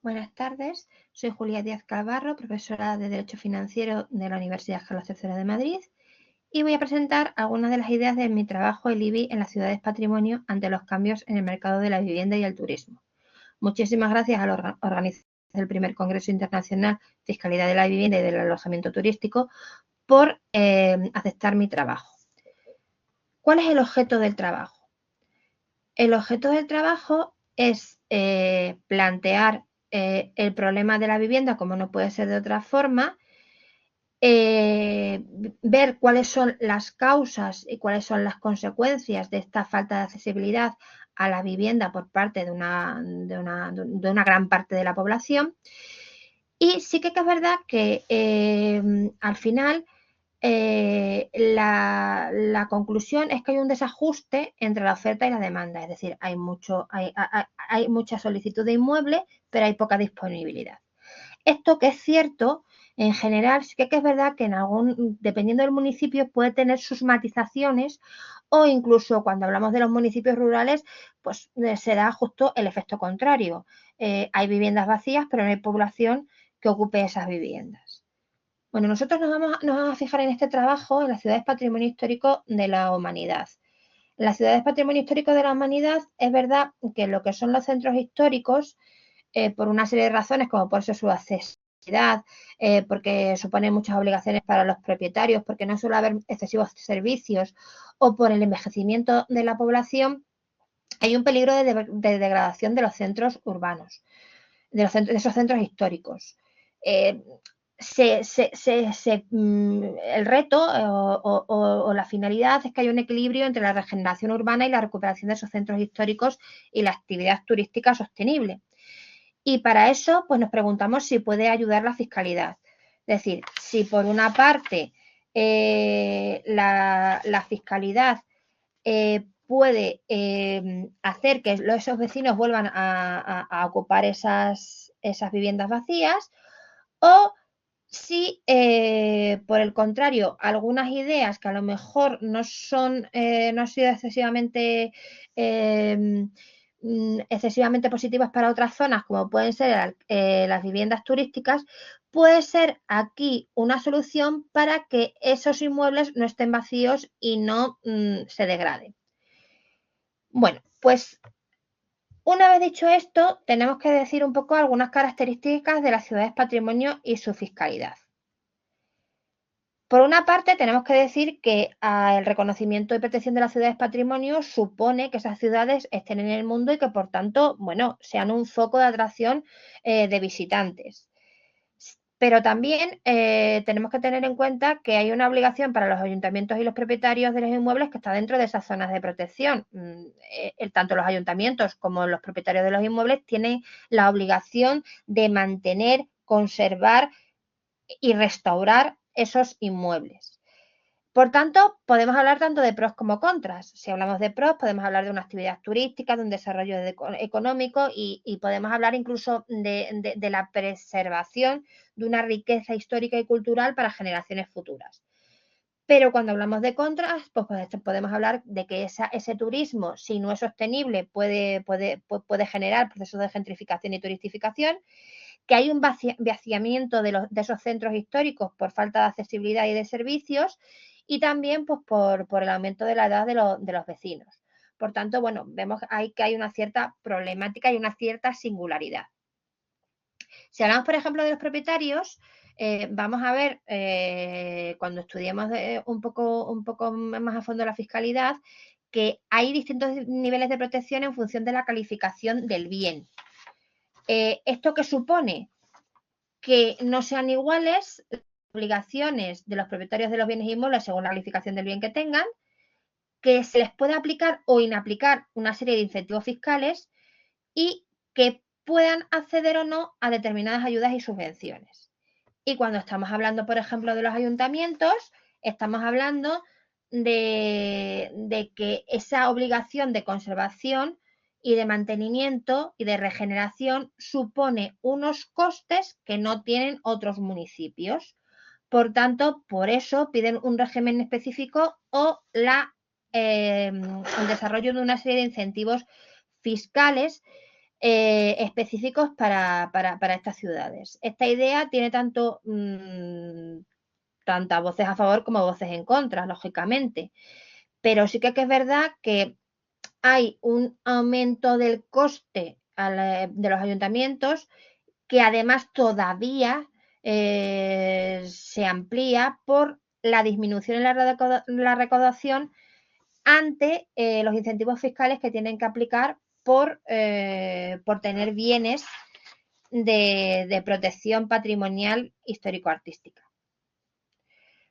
Buenas tardes, soy Julia Díaz Calvarro, profesora de Derecho Financiero de la Universidad Carlos III de Madrid y voy a presentar algunas de las ideas de mi trabajo el IBI en las ciudades patrimonio ante los cambios en el mercado de la vivienda y el turismo. Muchísimas gracias a la organización del primer Congreso Internacional Fiscalidad de la Vivienda y del Alojamiento Turístico por aceptar mi trabajo. ¿Cuál es el objeto del trabajo? El objeto del trabajo es plantear el problema de la vivienda, como no puede ser de otra forma, ver cuáles son las causas y cuáles son las consecuencias de esta falta de accesibilidad a la vivienda por parte de una gran parte de la población. Y sí que es verdad que al final la conclusión es que hay un desajuste entre la oferta y la demanda, es decir, hay mucha solicitud de inmuebles, pero hay poca disponibilidad. Esto que es cierto, en general, sí que es verdad que dependiendo del municipio, puede tener sus matizaciones o incluso cuando hablamos de los municipios rurales, pues se da justo el efecto contrario. Hay viviendas vacías, pero no hay población que ocupe esas viviendas. Bueno, nosotros nos vamos a fijar en este trabajo en las ciudades patrimonio histórico de la humanidad. En las ciudades patrimonio histórico de la humanidad es verdad que lo que son los centros históricos, por una serie de razones, como por ser su accesibilidad, porque supone muchas obligaciones para los propietarios, porque no suele haber excesivos servicios o por el envejecimiento de la población, hay un peligro de degradación de los centros urbanos, de esos centros históricos. El reto o la finalidad es que haya un equilibrio entre la regeneración urbana y la recuperación de esos centros históricos y la actividad turística sostenible. Y para eso, pues nos preguntamos si puede ayudar la fiscalidad. Es decir, si por una parte la fiscalidad puede hacer que esos vecinos vuelvan a ocupar esas viviendas vacías, o si por el contrario algunas ideas que a lo mejor no han sido excesivamente positivas para otras zonas, como pueden ser las viviendas turísticas, puede ser aquí una solución para que esos inmuebles no estén vacíos y no se degraden. Bueno, pues una vez dicho esto, tenemos que decir un poco algunas características de las ciudades patrimonio y su fiscalidad. Por una parte, tenemos que decir que el reconocimiento y protección de las ciudades patrimonio supone que esas ciudades estén en el mundo y que, por tanto, bueno, sean un foco de atracción de visitantes. Pero también tenemos que tener en cuenta que hay una obligación para los ayuntamientos y los propietarios de los inmuebles que está dentro de esas zonas de protección. Tanto los ayuntamientos como los propietarios de los inmuebles tienen la obligación de mantener, conservar y restaurar esos inmuebles. Por tanto, podemos hablar tanto de pros como contras. Si hablamos de pros, podemos hablar de una actividad turística, de un desarrollo económico y podemos hablar incluso de la preservación de una riqueza histórica y cultural para generaciones futuras. Pero cuando hablamos de contras, pues podemos hablar de que ese turismo, si no es sostenible, puede generar procesos de gentrificación y turistificación, que hay un vaciamiento de esos centros históricos por falta de accesibilidad y de servicios, y también pues, por el aumento de la edad de los vecinos. Por tanto, bueno, vemos que hay una cierta problemática y una cierta singularidad. Si hablamos, por ejemplo, de los propietarios, vamos a ver, cuando estudiemos un poco más a fondo la fiscalidad, que hay distintos niveles de protección en función de la calificación del bien. ¿Esto qué supone? Que no sean iguales las obligaciones de los propietarios de los bienes inmuebles según la calificación del bien que tengan, que se les pueda aplicar o inaplicar una serie de incentivos fiscales y que puedan acceder o no a determinadas ayudas y subvenciones. Y cuando estamos hablando, por ejemplo, de los ayuntamientos, estamos hablando de que esa obligación de conservación y de mantenimiento y de regeneración supone unos costes que no tienen otros municipios. Por tanto, por eso piden un régimen específico o el desarrollo de una serie de incentivos fiscales específicos para estas ciudades. Esta idea tiene tantas voces a favor como voces en contra, lógicamente, pero sí que es verdad que hay un aumento del coste de los ayuntamientos que además todavía se amplía por la disminución en la recaudación ante los incentivos fiscales que tienen que aplicar por tener bienes de protección patrimonial histórico-artística.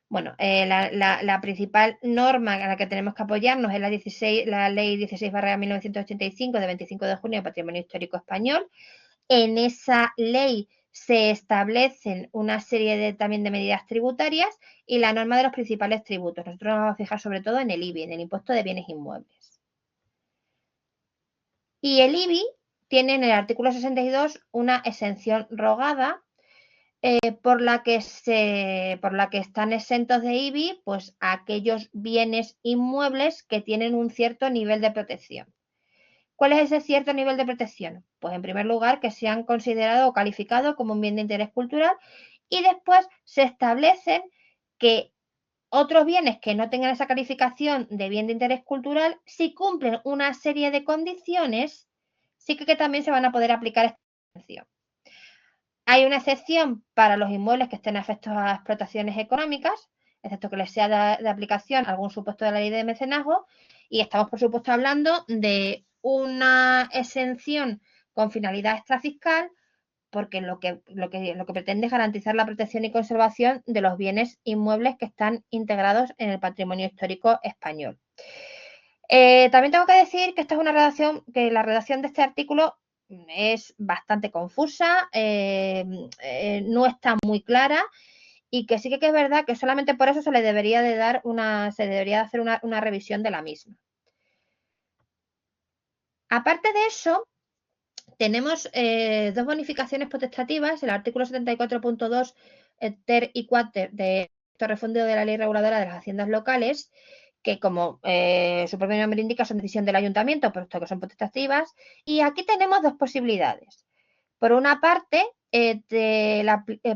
Bueno, la principal norma a la que tenemos que apoyarnos es la Ley 16/1985 de 25 de junio de Patrimonio Histórico Español. En esa ley se establecen una serie también de medidas tributarias y la norma de los principales tributos. Nosotros nos vamos a fijar sobre todo en el IBI, en el Impuesto de Bienes Inmuebles. Y el IBI tiene en el artículo 62 una exención rogada por la que están exentos de IBI pues aquellos bienes inmuebles que tienen un cierto nivel de protección. ¿Cuál es ese cierto nivel de protección? Pues en primer lugar que sean considerados o calificados como un bien de interés cultural y después se establecen que otros bienes que no tengan esa calificación de bien de interés cultural, si cumplen una serie de condiciones, sí que también se van a poder aplicar esta exención. Hay una excepción para los inmuebles que estén afectos a explotaciones económicas, excepto que les sea de aplicación algún supuesto de la ley de mecenazgo, y estamos, por supuesto, hablando de una exención con finalidad extrafiscal, porque lo que pretende es garantizar la protección y conservación de los bienes inmuebles que están integrados en el patrimonio histórico español. También tengo que decir que esta es una redacción, que la redacción de este artículo es bastante confusa, no está muy clara y que sí que es verdad que solamente por eso se le debería de dar hacer una revisión de la misma. Aparte de eso, tenemos dos bonificaciones potestativas, el artículo 74.2 ter y quater de refundido de la Ley Reguladora de las Haciendas Locales, que como su propio nombre indica son decisión del ayuntamiento, puesto que son potestativas, y aquí tenemos dos posibilidades. Por una parte,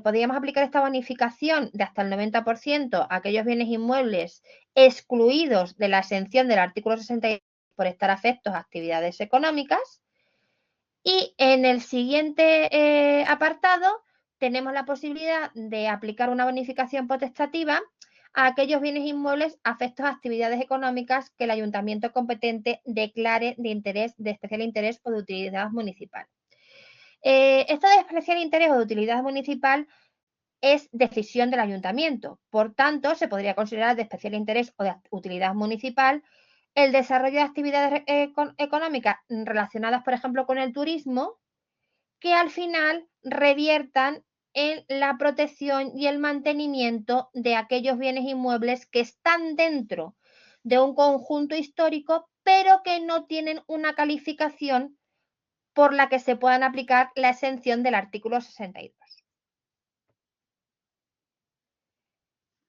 podríamos aplicar esta bonificación de hasta el 90% a aquellos bienes inmuebles excluidos de la exención del artículo 60 por estar afectos a actividades económicas. Y en el siguiente apartado tenemos la posibilidad de aplicar una bonificación potestativa a aquellos bienes inmuebles afectos a actividades económicas que el ayuntamiento competente declare de especial interés o de utilidad municipal. Esto de especial interés o de utilidad municipal es decisión del ayuntamiento. Por tanto, se podría considerar de especial interés o de utilidad municipal el desarrollo de actividades económicas relacionadas, por ejemplo, con el turismo, que al final reviertan en la protección y el mantenimiento de aquellos bienes inmuebles que están dentro de un conjunto histórico, pero que no tienen una calificación por la que se puedan aplicar la exención del artículo 62.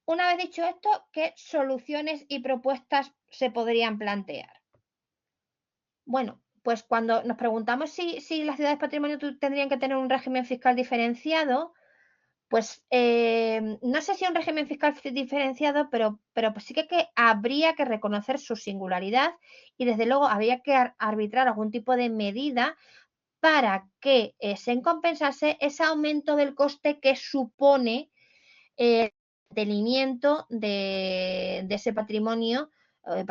Una vez dicho esto, ¿qué soluciones y propuestas se podrían plantear? Bueno, pues cuando nos preguntamos si las ciudades patrimonio tendrían que tener un régimen fiscal diferenciado, pues no sé si un régimen fiscal diferenciado, pero pues sí que habría que reconocer su singularidad y desde luego habría que arbitrar algún tipo de medida para que se compensase ese aumento del coste que supone el mantenimiento de ese patrimonio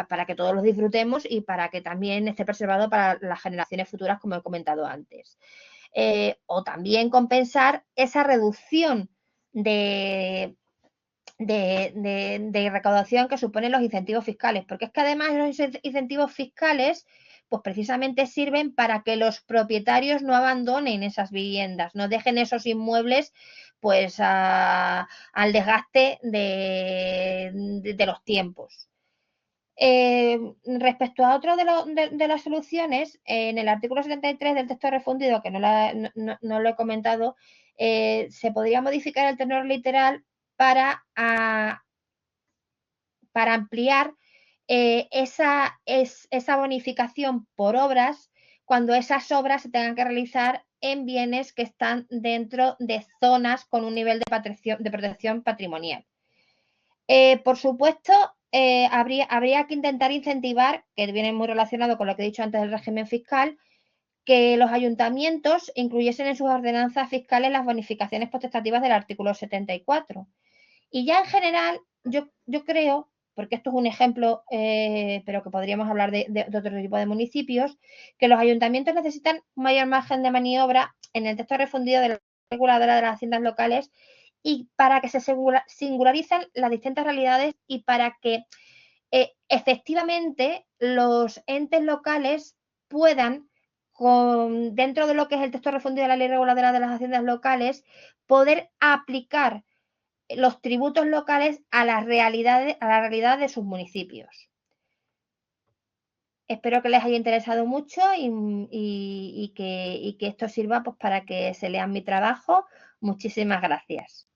para que todos los disfrutemos y para que también esté preservado para las generaciones futuras, como he comentado antes. O también compensar esa reducción de recaudación que suponen los incentivos fiscales, porque es que además los incentivos fiscales pues precisamente sirven para que los propietarios no abandonen esas viviendas, no dejen esos inmuebles pues al desgaste de los tiempos. Respecto a otro de las soluciones, en el artículo 73 del texto refundido, que no lo he comentado, se podría modificar el tenor literal para ampliar esa bonificación por obras cuando esas obras se tengan que realizar en bienes que están dentro de zonas con un nivel de protección patrimonial. Por supuesto, habría que intentar incentivar, que viene muy relacionado con lo que he dicho antes del régimen fiscal, que los ayuntamientos incluyesen en sus ordenanzas fiscales las bonificaciones potestativas del artículo 74. Y ya en general, yo creo, porque esto es un ejemplo, pero que podríamos hablar de otro tipo de municipios, que los ayuntamientos necesitan mayor margen de maniobra en el texto refundido de la reguladora de las haciendas locales y para que se singularicen las distintas realidades y para que efectivamente los entes locales puedan, dentro de lo que es el texto refundido de la ley reguladora de las haciendas locales, poder aplicar los tributos locales a la realidad de sus municipios. Espero que les haya interesado mucho y que esto sirva pues, para que se lean mi trabajo. Muchísimas gracias.